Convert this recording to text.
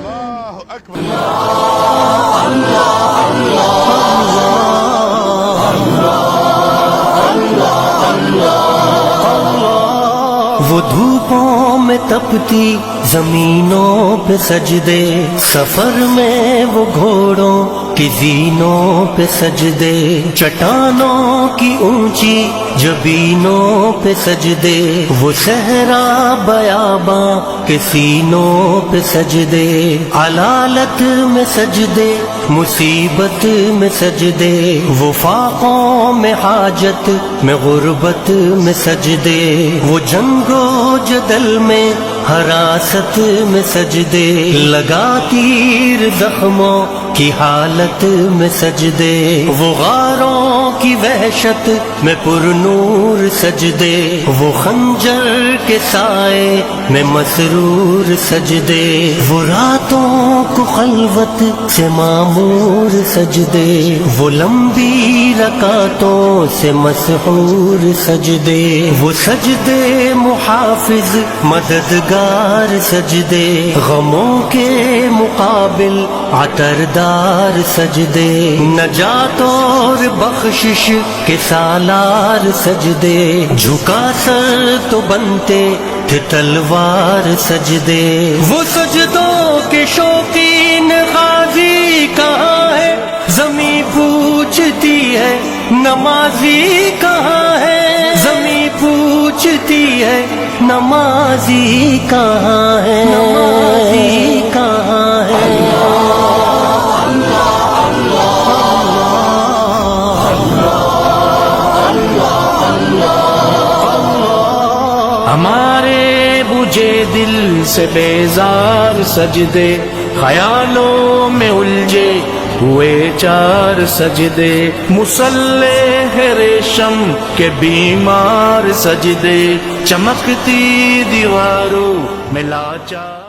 اللہ اکبر وہ دھوپوں میں تپتی زمینوں پہ سجدے، سفر میں وہ گھوڑوں کی زینوں پہ سجدے، چٹانوں کی اونچی جبینوں پہ سجدے، وہ صحرا بیاباں کے سینوں پہ سجدے، علالت میں سجدے، مصیبت میں سجدے، وہ فاقوں میں حاجت میں غربت میں سجدے، وہ جنگ و جدل میں حراست میں سجدے، لگا تیر زخموں کی حالت میں سجدے، وہ غاروں کی وحشت میں پر نور سجدے، وہ خنجر کے سائے میں مسرور سجدے، وہ راتوں کو خلوت سے معمور سجدے، وہ لمبی رکعتوں سے مسحور سجدے، وہ سجدے محافظ مددگار سجدے، غموں کے مقابل عطردار سجدے، نجات اور بخشش کے سالار سجدے، جھکا سر تو بنتے تھے تلوار سجدے، وہ سجدوں کے شوقین غازی کہاں ہے، زمیں پوچھتی ہے نمازی کہاں ہے، زمیں پوچھتی ہے نمازی کہاں ہے، نمازی کہاں ہے۔ ہمارے بجھے دل سے بیزار سجدے، خیالوں میں الجھے ہوئے چار سجدے، مصلح ریشم کے بیمار سجدے، چمکتی دیواروں میں لاچار